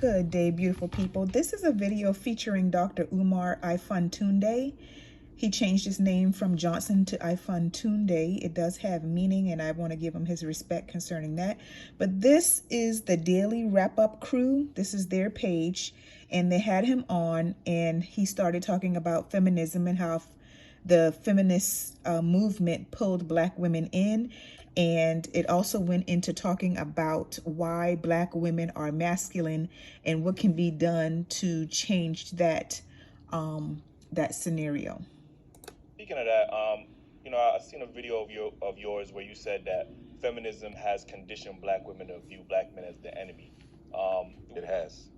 Good day, beautiful people. This is a video featuring Dr. Umar Ifatunde. He changed his name from Johnson to Ifatunde. It does have meaning, and I want to give him his respect concerning that. But this is the Daily Wrap-Up crew. This is their page, and they had him on, and he started talking about feminism and how the feminist movement pulled Black women in. And it also went into talking about why Black women are masculine and what can be done to change that that scenario. Speaking of that, I've seen a video of yours where you said that feminism has conditioned Black women to view Black men as the enemy. It has.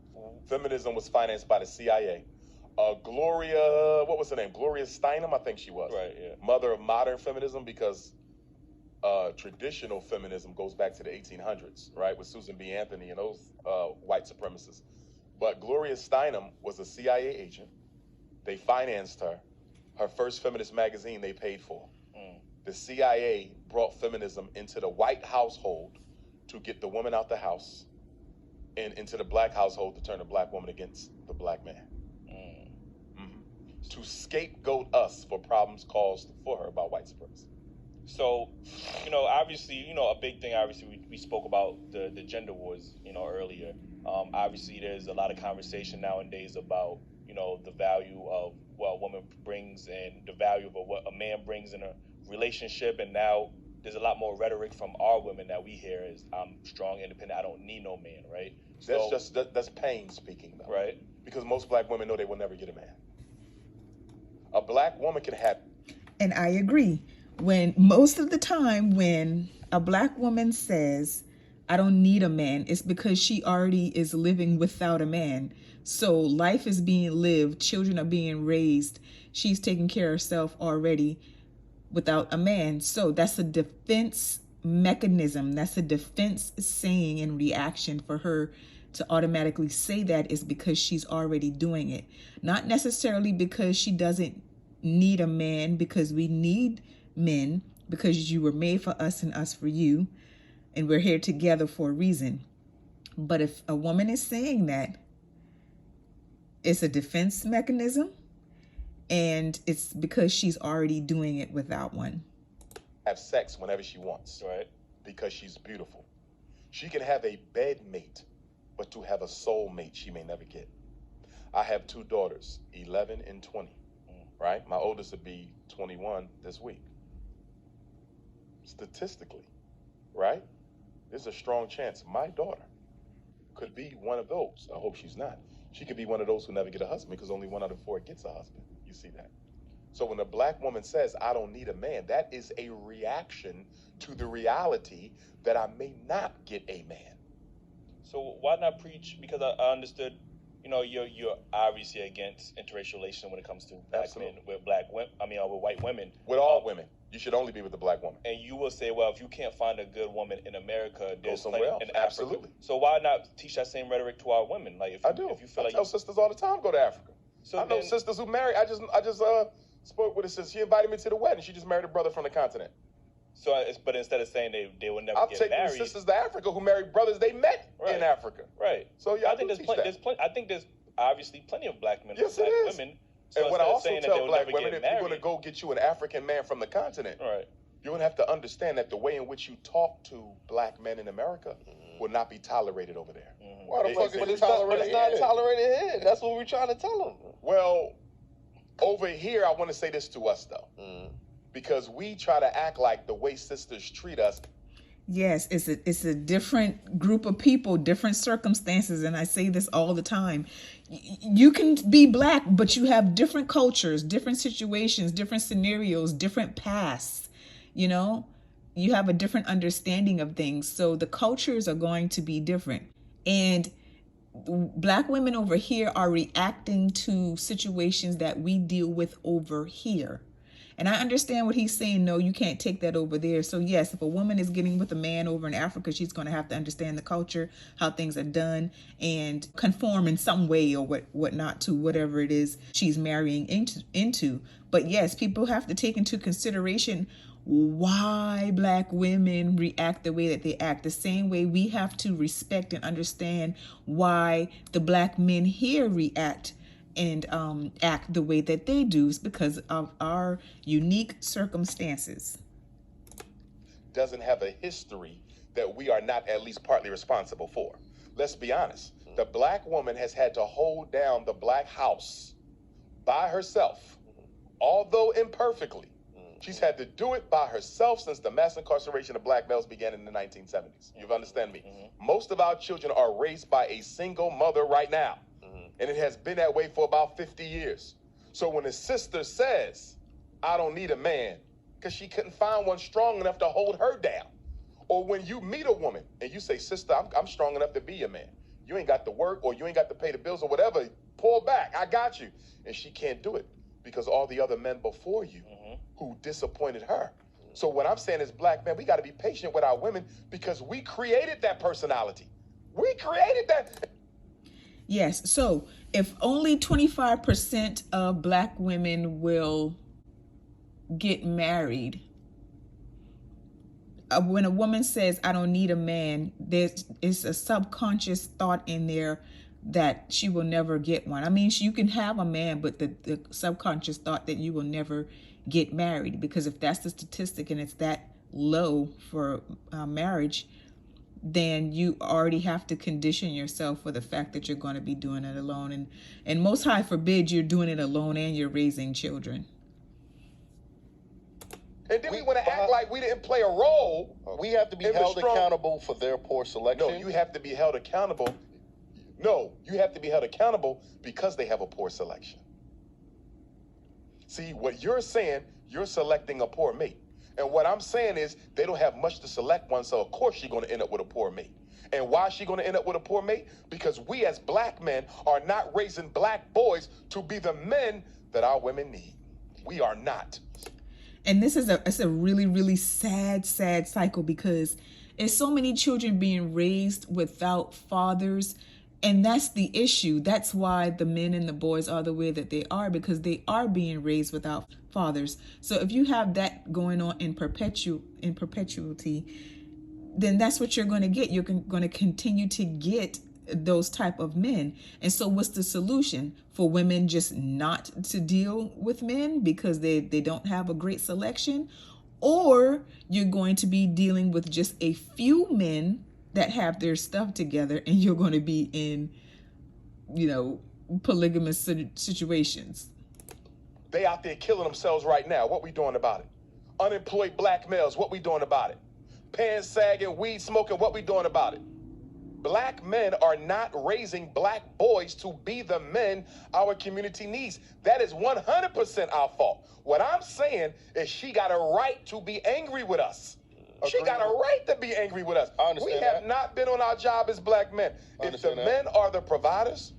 Feminism was financed by the CIA. Gloria, what was her name? Gloria Steinem, I think she was. Right, yeah. Mother of modern feminism, because traditional feminism goes back to the 1800s, right, with Susan B. Anthony and those white supremacists. But Gloria Steinem was a CIA agent. They financed her. Her first feminist magazine they paid for. The CIA brought feminism into the white household to get the woman out the house, and into the Black household to turn the Black woman against the Black man. To scapegoat us for problems caused for her by white supremacy. So, obviously, a big thing, obviously, we spoke about the gender wars, earlier. Obviously, there's a lot of conversation nowadays about, the value of what a woman brings and the value of what a man brings in a relationship. And now there's a lot more rhetoric from our women that we hear is, I'm strong, independent, I don't need no man, right? That's pain speaking, though. Right. Because most Black women know they will never get a man. A Black woman can have... And I agree. When most of the time when a Black woman says, I don't need a man, it's because she already is living without a man. So life is being lived, children are being raised, she's taking care of herself already without a man. So that's a defense mechanism. That's a defense saying and reaction for her to automatically say that is because she's already doing it. Not necessarily because she doesn't need a man, because we need men, because you were made for us and us for you, and we're here together for a reason. But if a woman is saying that, it's a defense mechanism, and it's because she's already doing it without one. Have sex whenever she wants, right? Because she's beautiful. She can have a bed mate, but to have a soul mate, she may never get. I have two daughters, 11 and 20, right? My oldest would be 21 this week. Statistically, right? There's a strong chance my daughter could be one of those. I hope she's not. She could be one of those who never get a husband, because only 1 out of 4 gets a husband. You see that? So when a Black woman says, I don't need a man, that is a reaction to the reality that I may not get a man. So why not preach? Because I understood, you're obviously against interracial relations when it comes to Black men with with white women. With all women. You should only be with the Black woman. And you will say, well, if you can't find a good woman in America, there's somewhere else. In Absolutely. Africa. So why not teach that same rhetoric to our women? Like, if you feel I tell sisters all the time, go to Africa. So I know sisters who marry. I just spoke with a sister. She invited me to the wedding. She just married a brother from the continent. So, but instead of saying they will never get married, I'll take sisters to Africa who married brothers they met in Africa. Right. So yeah, I think there's obviously plenty of Black men yes, and Black women. So and what I also tell Black women, if married, you're going to go get you an African man from the continent, right, you're going to have to understand that the way in which you talk to Black men in America will not be tolerated over there. Why the fuck is it tolerated? It's not tolerated here. That's what we're trying to tell them. Well, over here, I want to say this to us, though. Because we try to act like the way sisters treat us. Yes, it's a different group of people, different circumstances, and I say this all the time. You can be Black, but you have different cultures, different situations, different scenarios, different pasts. You have a different understanding of things, so the cultures are going to be different. And Black women over here are reacting to situations that we deal with over here. And I understand what he's saying. No, you can't take that over there. So yes, if a woman is getting with a man over in Africa, she's going to have to understand the culture, how things are done, and conform in some way or whatnot to whatever it is she's marrying into. But yes, people have to take into consideration why black women react the way that they act. The same way we have to respect and understand why the black men here react and act the way that they do, is because of our unique circumstances. Doesn't have a history that we are not at least partly responsible for. Let's be honest. The black woman has had to hold down the black house by herself, although imperfectly. She's had to do it by herself since the mass incarceration of black males began in the 1970s. You understand me? Most of our children are raised by a single mother right now. And it has been that way for about 50 years. So when a sister says, I don't need a man, because she couldn't find one strong enough to hold her down. Or when you meet a woman and you say, sister, I'm strong enough to be a man. You ain't got to work, or you ain't got to pay the bills, or whatever. Pull back, I got you. And she can't do it because all the other men before you who disappointed her. So what I'm saying is, black men, we got to be patient with our women because we created that personality. We created that. Yes, so if only 25% of black women will get married, when a woman says, I don't need a man, it's a subconscious thought in there that she will never get one. I mean, you can have a man, but the subconscious thought that you will never get married, because if that's the statistic and it's that low for marriage, then you already have to condition yourself for the fact that you're going to be doing it alone. And most high forbid you're doing it alone and you're raising children. And then we want to act like we didn't play a role. We have to be held accountable for their poor selection. No, you have to be held accountable. No, you have to be held accountable because they have a poor selection. See, what you're saying, you're selecting a poor mate. And what I'm saying is they don't have much to select one, so of course she's going to end up with a poor mate. And why is she going to end up with a poor mate? Because we as black men are not raising black boys to be the men that our women need. We are not. And this is a really, really sad cycle, because there's so many children being raised without fathers. And that's the issue. That's why the men and the boys are the way that they are, because they are being raised without fathers. So if you have that going on in perpetuity, then that's what you're going to get. You're going to continue to get those type of men. And so what's the solution? For women just not to deal with men because they don't have a great selection? Or you're going to be dealing with just a few men that have their stuff together, and you're going to be in, polygamous situations. They out there killing themselves right now. What we doing about it? Unemployed black males, what we doing about it? Pants sagging, weed smoking, what we doing about it? Black men are not raising black boys to be the men our community needs. That is 100% our fault. What I'm saying is she got a right to be angry with us. She got a right to be angry with us. We have not been on our job as black men. If the men are the providers,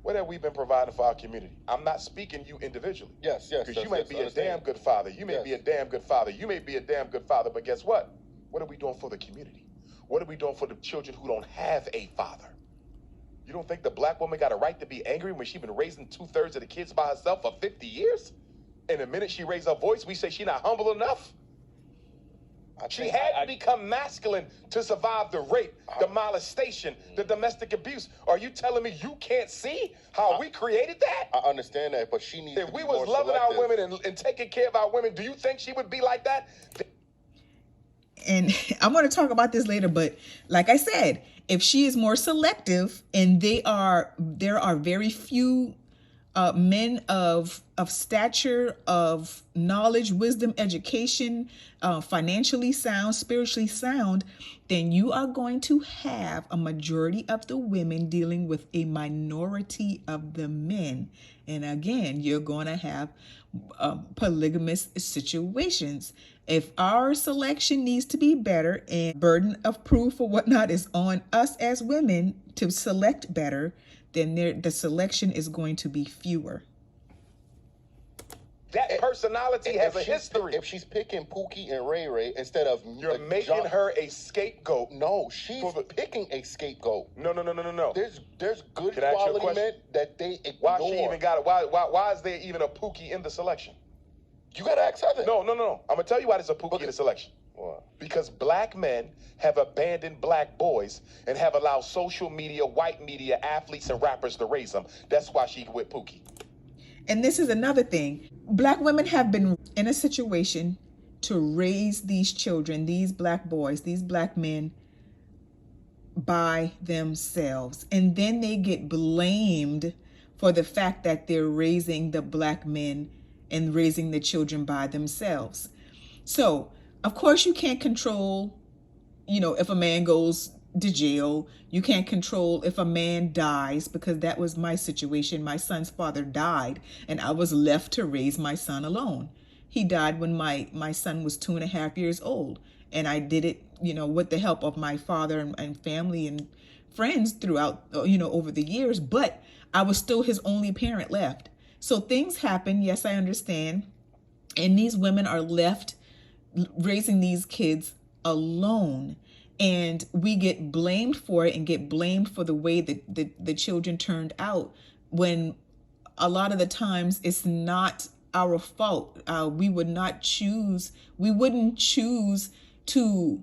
what have we been providing for our community? I'm not speaking you individually. Yes. Because you may be a damn good father. You may be a damn good father. You may be a damn good father. But guess what? What are we doing for the community? What are we doing for the children who don't have a father? You don't think the black woman got a right to be angry when she's been raising 2/3 of the kids by herself for 50 years? And the minute she raised her voice, we say she's not humble enough? She had to become masculine to survive the rape, the molestation, the domestic abuse. Are you telling me you can't see how we created that? I understand that, but she needs to be more selective. If we was loving our women and taking care of our women, do you think she would be like that? And I'm going to talk about this later, but like I said, if she is more selective, and there are very few men of stature, of knowledge, wisdom, education, financially sound, spiritually sound, then you are going to have a majority of the women dealing with a minority of the men. And again, you're going to have polygamous situations. If our selection needs to be better, and burden of proof or whatnot is on us as women to select better, then the selection is going to be fewer. That personality has a history. If she's picking Pookie and Ray Ray instead of... You're making her a scapegoat. No, she's picking a scapegoat. No. There's good quality men that they ignore. Why she even got it? Why is there even a Pookie in the selection? You gotta ask Heather. No. I'm gonna tell you why there's a Pookie in the selection. Why? Because black men have abandoned black boys and have allowed social media, white media, athletes, and rappers to raise them. That's why she with Pookie. And this is another thing. Black women have been in a situation to raise these children, these black boys, these black men by themselves. And then they get blamed for the fact that they're raising the black men and raising the children by themselves. So, of course, you can't control, if a man goes to jail. You can't control if a man dies, because that was my situation. My son's father died and I was left to raise my son alone. He died when my son was 2.5 years old. And I did it, with the help of my father and family and friends throughout, over the years. But I was still his only parent left. So things happen. Yes, I understand. And these women are left raising these kids alone. And we get blamed for it and get blamed for the way that the children turned out, when a lot of the times it's not our fault. We wouldn't choose to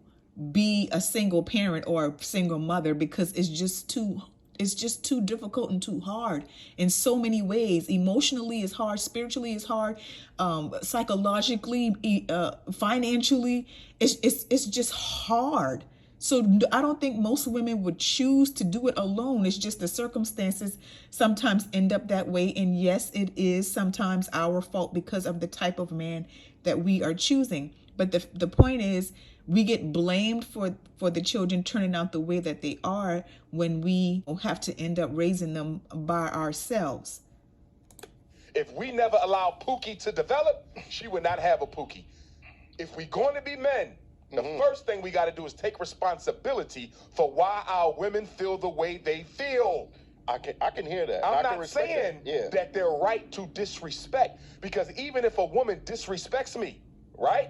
be a single parent or a single mother, because it's just too difficult and too hard in so many ways. Emotionally it's hard, spiritually it's hard, psychologically, financially, it's just hard. So I don't think most women would choose to do it alone. It's just the circumstances sometimes end up that way. And yes, it is sometimes our fault because of the type of man that we are choosing. But the point is, we get blamed for the children turning out the way that they are, when we have to end up raising them by ourselves. If we never allow Pookie to develop, she would not have a Pookie. If we're going to be men, the first thing we got to do is take responsibility for why our women feel the way they feel. I can hear that. I'm not saying that they're right to disrespect, because even if a woman disrespects me, right,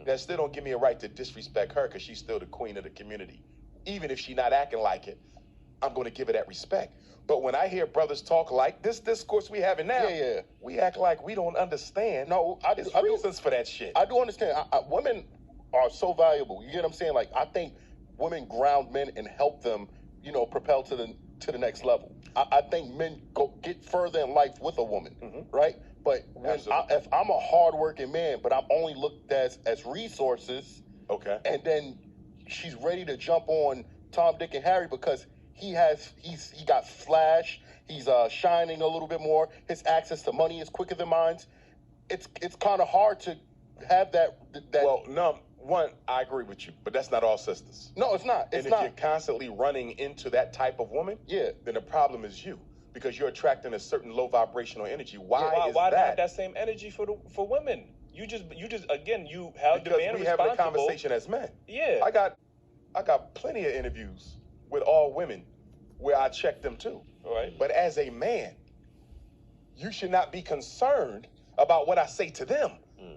that still don't give me a right to disrespect her, because she's still the queen of the community. Even if she's not acting like it, I'm going to give her that respect. But when I hear brothers talk like this discourse we having now, we act like we don't understand. No, there's reasons for that shit. I do understand. Women are so valuable. You get what I'm saying? Like, I think women ground men and help them, propel to the next level. I think men get further in life with a woman, right? But if I'm a hardworking man, but I'm only looked at as resources, and then she's ready to jump on Tom, Dick, and Harry because he got flash, he's shining a little bit more, his access to money is quicker than mine. It's kind of hard to have that. Well, no. One, I agree with you, but that's not all sisters. No, it's not. If you're constantly running into that type of woman, then the problem is you, because you're attracting a certain low vibrational energy. Why not have that same energy for women? You just again, you have because we having a conversation as men. Yeah, I got plenty of interviews with all women where I check them too. All right, but as a man, you should not be concerned about what I say to them.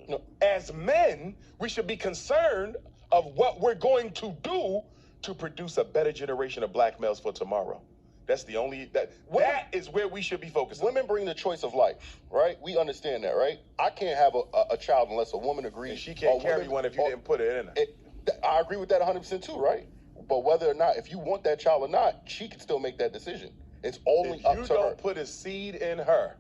No, as men, we should be concerned of what we're going to do to produce a better generation of black males for tomorrow. That's the only that is where we should be focused. Women bring the choice of life, right? We understand that, right? I can't have a child unless a woman agrees. And she can't carry one if you didn't put it in her. I agree with that 100% too, right? But whether or not, if you want that child or not, she can still make that decision. It's only up to her. If you don't put a seed in her,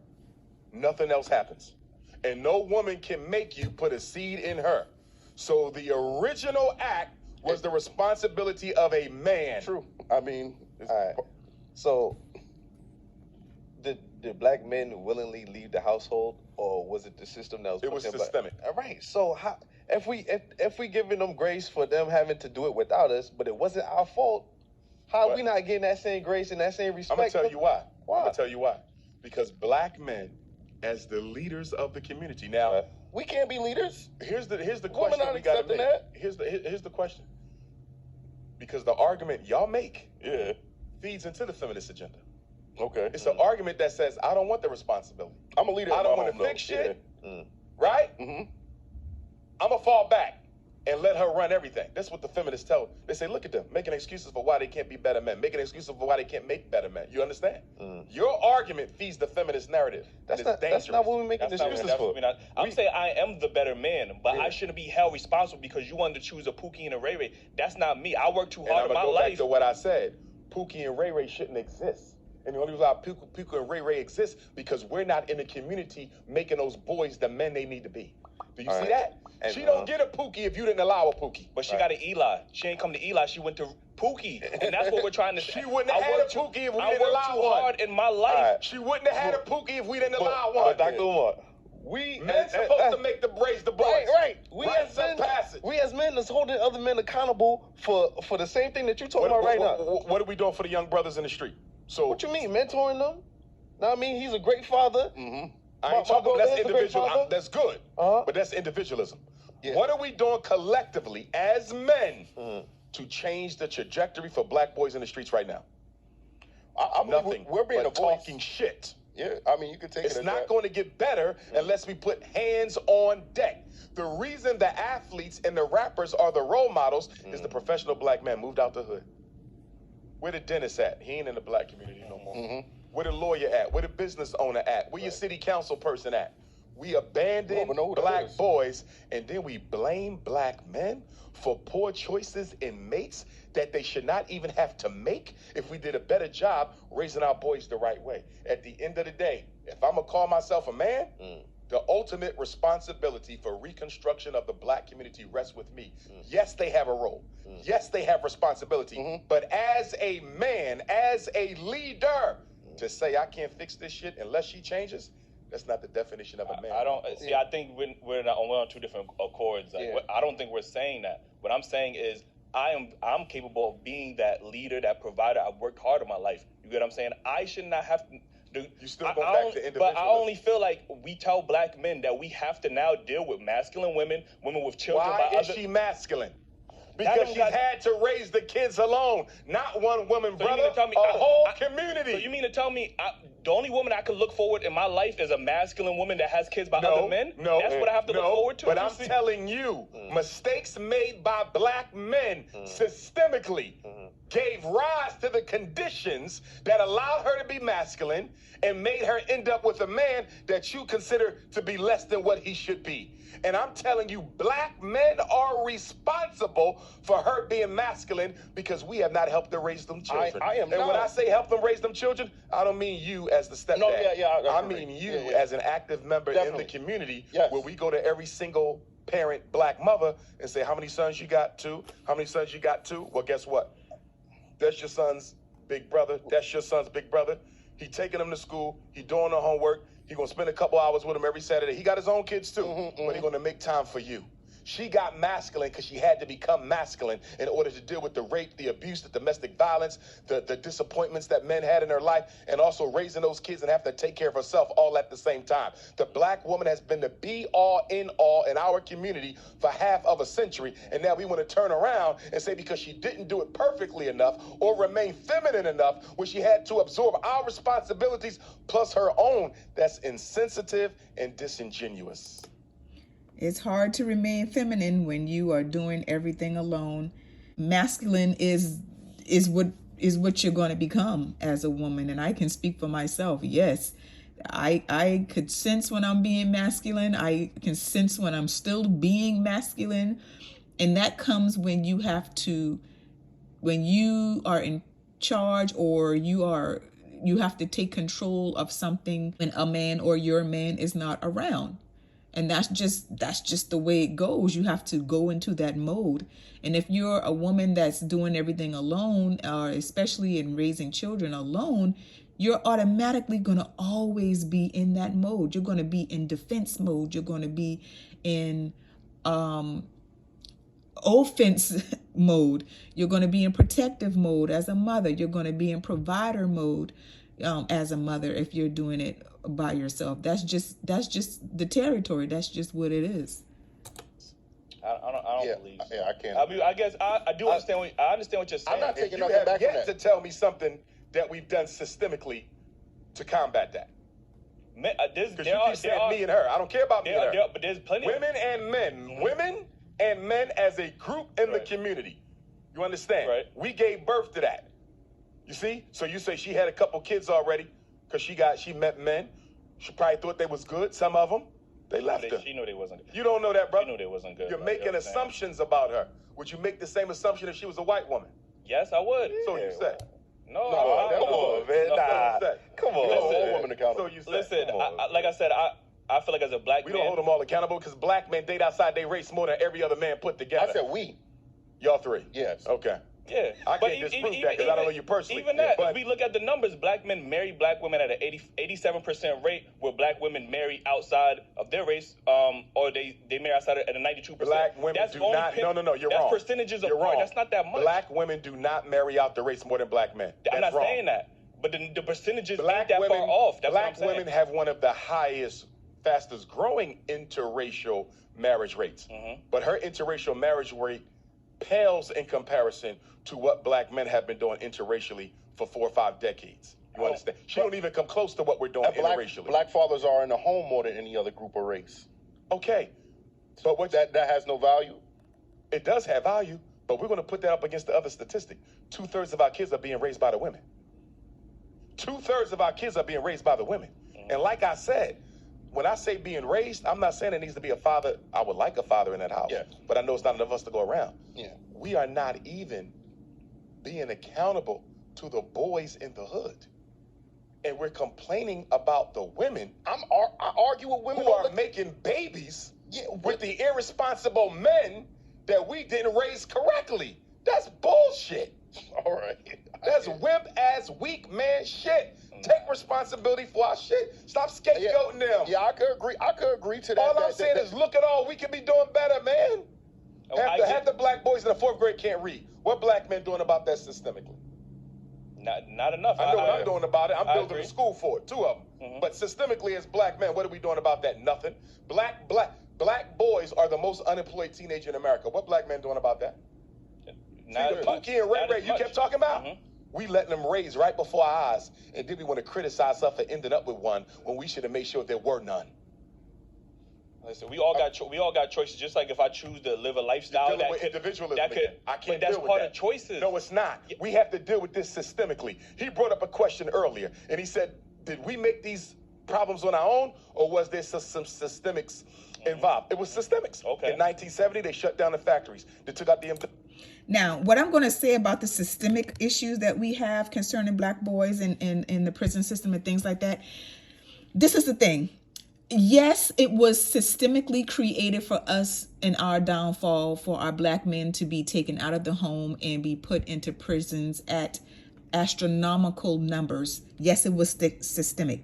nothing else happens. And no woman can make you put a seed in her. So the original act was the responsibility of a man. True. I mean, all right. So, did black men willingly leave the household, or was it the system that was? It was systemic. All right. So how, if we giving them grace for them having to do it without us, but it wasn't our fault, how are we not getting that same grace and that same respect? I'm gonna tell you why. I'm gonna tell you why. Because black men, as the leaders of the community, now we can't be leaders. Here's the question we got to make. Here's the question. Because the argument y'all make feeds into the feminist agenda. Okay. It's an argument that says, I don't want the responsibility. I'm a leader. I don't want to fix shit. Right? I'm going to fall back. and let her run everything. That's what the feminists tell. They say, look at them, making excuses for why they can't be better men, making excuses for why they can't make better men. You understand? Your argument feeds the feminist narrative. That's not what we're making excuses for. I'm saying I am the better man, but I shouldn't be held responsible because you wanted to choose a Pookie and a Ray Ray. That's not me. I worked too hard in my go life. Back to what I said. Pookie and Ray Ray shouldn't exist. And the only reason why Pookie and Ray Ray exist because we're not in the community making those boys the men they need to be. Do you see that? And she don't get a Pookie if you didn't allow a Pookie. But she got an Eli. She ain't come to Eli. She went to Pookie. And that's what we're trying to say. She wouldn't have had a Pookie if we didn't allow one. I worked too hard in my life. She wouldn't have had a Pookie if we didn't allow one. Dr. Umar, men supposed to make the raise the boys. Right. We as men is holding other men accountable for the same thing that you're talking about right now. What are we doing for the young brothers in the street? So what you mean, mentoring them? No, I mean he's a great father. I ain't talking about that's individual. That's good, but that's individualism. Yeah. What are we doing collectively as men to change the trajectory for black boys in the streets right now? Nothing. We're being a talking shit. Yeah, I mean you can take it's not going to get better unless we put hands on deck. The reason the athletes and the rappers are the role models is the professional black man moved out the hood. Where the dentist at? He ain't in the black community no more. Where the lawyer at? Where the business owner at? Where your city council person at? We abandon black boys, and then we blame black men for poor choices in mates that they should not even have to make if we did a better job raising our boys the right way. At the end of the day, if I'm going to call myself a man, the ultimate responsibility for reconstruction of the black community rests with me. Yes, they have a role. Yes, they have responsibility. But as a man, as a leader, to say I can't fix this shit unless she changes, that's not the definition of a man. I don't see. I think we're on two different accords. Like, I don't think we're saying that. What I'm saying is I'm capable of being that leader, that provider. I've worked hard in my life. You get what I'm saying? I should not have to. You still go back to individualism. But I only feel like we tell black men that we have to now deal with masculine women with children. Why is she masculine? Because she's had to raise the kids alone. Not one woman, so brother, a whole community. So you mean to tell me the only woman I could look forward in my life is a masculine woman that has kids by other men? No. That's what I have to look forward to? But I'm telling you, mistakes made by black men systemically gave rise to the conditions that allowed her to be masculine and made her end up with a man that you consider to be less than what he should be. And I'm telling you, black men are responsible for her being masculine because we have not helped her raise them children. And when I say help them raise them children, I don't mean you as the stepdad. No, I mean you as an active member in the community where we go to every single parent black mother and say, how many sons you got? 2? How many sons you got? 2? Well, guess what? That's your son's big brother. That's your son's big brother. He taking them to school. He doing the homework. He gonna spend a couple hours with him every Saturday. He got his own kids too, but he gonna make time for you. She got masculine because she had to become masculine in order to deal with the rape, the abuse, the domestic violence, the disappointments that men had in her life, and also raising those kids and have to take care of herself all at the same time. The black woman has been the be-all, end-all in our community for half of a century, and now we want to turn around and say because she didn't do it perfectly enough or remain feminine enough where she had to absorb our responsibilities plus her own, that's insensitive and disingenuous. It's hard to remain feminine when you are doing everything alone. Masculine is what you're going to become as a woman. And I can speak for myself. Yes, I could sense when I'm being masculine. I can sense when I'm still being masculine. And that comes when you are in charge or you have to take control of something when a man or your man is not around. And that's just the way it goes. You have to go into that mode. And if you're a woman that's doing everything alone, or especially in raising children alone, you're automatically going to always be in that mode. You're going to be in defense mode. You're going to be in offense mode. You're going to be in protective mode as a mother. You're going to be in provider mode as a mother if you're doing it by yourself. That's just the territory. That's just what it is. I don't believe. So. I can't. I mean, I guess I do understand. I understand what you're saying. I'm not taking nothing back from that. To tell me something that we've done systemically to combat that. Because you keep saying me and her. I don't care about me and her. But there's plenty. Women and men. Women and men as a group in the Right. community. You understand? Right. We gave birth to that. You see? So you say she had a couple kids already because she met men. She probably thought they was good. Some of them, they left her. She knew they wasn't good. You don't know that, bro. She knew they wasn't good. You're bro. making You know what I'm saying? assumptions about her. Would you make the same assumption if she was a white woman? Yes, I would. So you say. No, No, I- come on, man. no. Nah. Say. Come on, Listen, hold So women accountable. you say. Listen, Come on, like I said, I feel like as a black We man, don't hold them all accountable because black men date outside their race more than every other man put together. I said we. Y'all three. Yes. Okay. yeah. I But can't e- disprove e- that 'cause even- I don't know you personally. Even that, But- if we look at the numbers, black men marry black women at an 87% rate, where black women marry outside of their race, or they marry outside at a 92%. Black women That's do only not. No, you're that's wrong. percentages of You're wrong. That's not that much. Black women do not marry out the race more than black men. I'm That's not wrong. saying that, but the percentages Black ain't that women, far off. That's black what I'm saying. women have one of the highest, fastest growing interracial marriage rates. Mhm. But her interracial marriage rate pales in comparison to what black men have been doing interracially for 4 or 5 decades. You Oh, understand? She don't even come close to what we're doing interracially. Black fathers are in the home more than any other group or race. Okay, but what That has no value. it does have value, but we're going to put that up against the other statistic. 2/3 of our kids are being raised by the women. 2/3 of our kids are being raised by the women. And like I said, when I say being raised, I'm not saying it needs to be a father. I would like a father in that house, Yeah. but I know it's not enough of us to go around. Yeah. We are not even being accountable to the boys in the hood. And we're complaining about the women I argue with women who all are the making babies Yeah, with the irresponsible men that we didn't raise correctly. That's bullshit. All right. That's wimp ass weak man shit. Take responsibility for our shit. Stop scapegoating them. Yeah, I could agree. I could agree to that. All I'm saying is look at all we can be doing better, man. Oh, I get- Half the black boys in the 4th grade can't read. What black men doing about that systemically? Not enough. I know what I'm doing about it. I'm I building agree. a school for it, 2 of them. Mhm. But systemically, as black men, what are we doing about that? Nothing. Black boys are the most unemployed teenager in America. What black men doing about that? Not See, the as much. Pookie and Ray Not Ray as you much. kept talking about? Mhm. We letting them raise right before our eyes, and then we want to criticize us for ending up with one when we should have made sure there were none. Listen, we all got choices. Just like if I choose to live a lifestyle Dealing that with could, individualism that could, again. I can't but that's deal with part that. of choices. No, it's not. We have to deal with this systemically. He brought up a question earlier, and he said, did we make these problems on our own, or was there some systemics involved? It was systemics. Okay. In 1970, they shut down the factories. They took out the... Now, what I'm going to say about the systemic issues that we have concerning black boys and in the prison system and things like that, this is the thing. Yes, it was systemically created for us in our downfall for our black men to be taken out of the home and be put into prisons at astronomical numbers. Yes, it was systemic.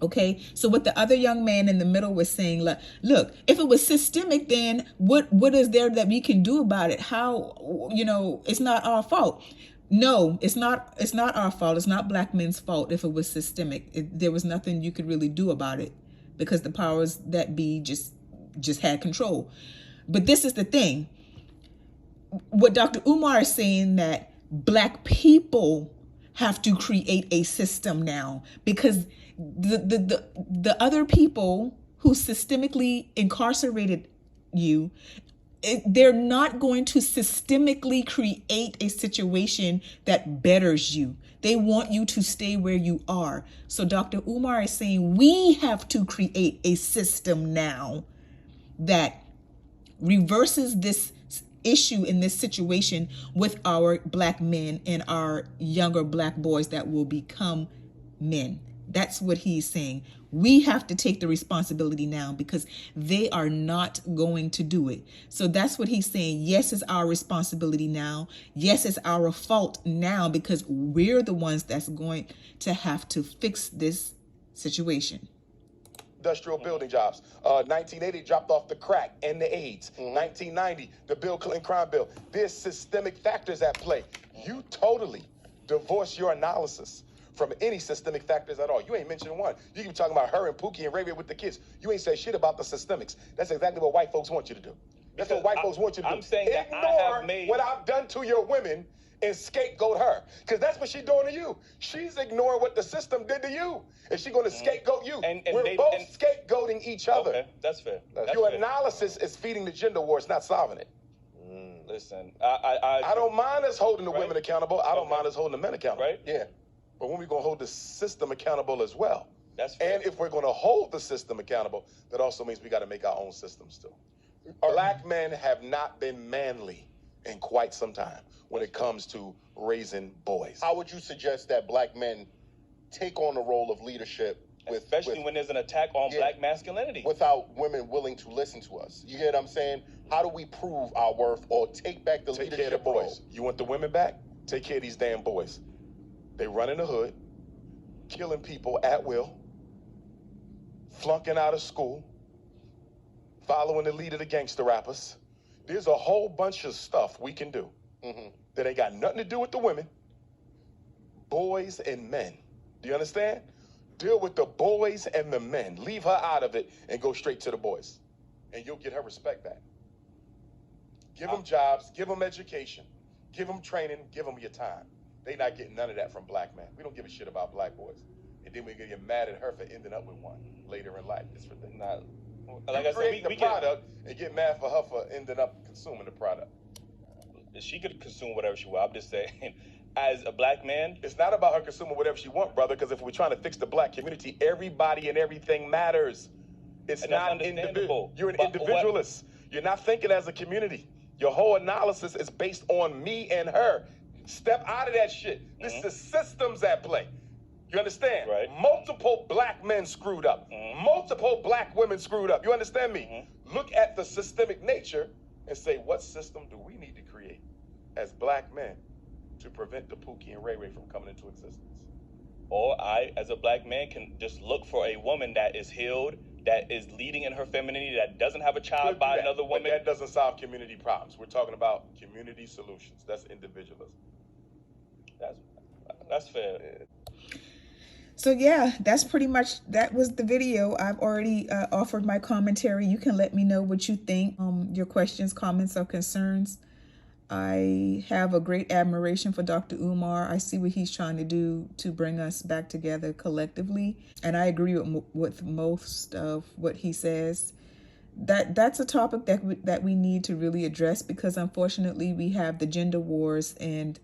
Okay, so what the other young man in the middle was saying, look, if it was systemic, then what is there that we can do about it? How, it's not our fault. No, it's not our fault. It's not black men's fault if it was systemic. There was nothing you could really do about it because the powers that be just had control. But this is the thing. What Dr. Umar is saying, that black people have to create a system now because the other people who systemically incarcerated you, they're not going to systemically create a situation that betters you. They want you to stay where you are. So Dr. Umar is saying we have to create a system now that reverses this issue in this situation with our black men and our younger black boys that will become men. That's what he's saying. We have to take the responsibility now because they are not going to do it. So that's what he's saying. Yes, it's our responsibility now. Yes, it's our fault now because we're the ones that's going to have to fix this situation. Industrial building jobs. 1980 dropped off the crack and the AIDS. 1990, the Bill Clinton crime bill. There's systemic factors at play. You totally divorce your analysis from any systemic factors at all. You ain't mentioned one. You keep talking about her and Pookie and Ray Ray with the kids. You ain't said shit about the systemics. That's exactly what white folks want you to do. That's what white folks want you to do. I'm saying that I Ignore have made- what I've done to your women and scapegoat her. Because that's what she's doing to you. She's ignoring what the system did to you. And she's going to scapegoat you. And We're both scapegoating each other. Okay, that's fair. Your analysis is feeding the gender war. It's not solving it. Listen, I don't mind us holding the women accountable. I don't mind us holding the men accountable. Right? Yeah. But when we going to hold the system accountable as well? That's fair. And if we're going to hold the system accountable, that also means we got to make our own systems too. Black men have not been manly in quite some time when it comes to raising boys. How would you suggest that black men take on the role of leadership, especially when there's an attack on black masculinity, without women willing to listen to us? You get what I'm saying? How do we prove our worth or take back the leadership care of the boys? role? You want the women back? Take care of these damn boys. They run in the hood, killing people at will, flunking out of school, following the lead of the gangster rappers. There's a whole bunch of stuff we can do that ain't got nothing to do with the women, boys and men. Do you understand? Deal with the boys and the men. Leave her out of it and go straight to the boys. And you'll get her respect back. Give them jobs, give them education, give them training, give them your time. They not getting none of that from black men. We don't give a shit about black boys. And then we get mad at her for ending up with one later in life. It's ridiculous. Like I said, we product and get mad for her for ending up consuming the product. She could consume whatever she wants. I'm just saying, as a black man, it's not about her consuming whatever she wants, brother. Because if we're trying to fix the black community, everybody and everything matters. It's not individual. You're an individualist. You're not thinking as a community. Your whole analysis is based on me and her. Step out of that shit. This is systems at play. You understand? Right. Multiple black men screwed up. Multiple black women screwed up. You understand me? Look at the systemic nature and say, what system do we need to create as black men to prevent the Pookie and Ray Ray from coming into existence? Or I, as a black man, can just look for a woman that is healed, that is leading in her femininity, that doesn't have a child by another woman. But that doesn't solve community problems. We're talking about community solutions. That's individualism. That's fair. So yeah, that's pretty much, that was the video. I've already offered my commentary. You can let me know what you think, your questions, comments, or concerns. I have a great admiration for Dr. Umar. I see what he's trying to do to bring us back together collectively. And I agree with most of what he says. That's a topic that we need to really address, because unfortunately we have the gender wars, and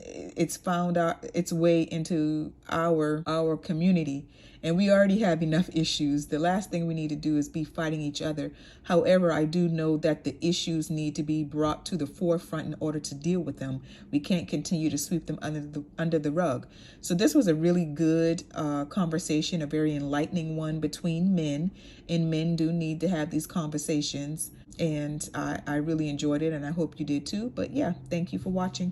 it's found out its way into our community, and we already have enough issues. The last thing we need to do is be fighting each other. However, I do know that the issues need to be brought to the forefront in order to deal with them. We can't continue to sweep them under the rug. So this was a really good conversation, a very enlightening one between men, and men do need to have these conversations, and I really enjoyed it, and I hope you did too. But yeah, thank you for watching.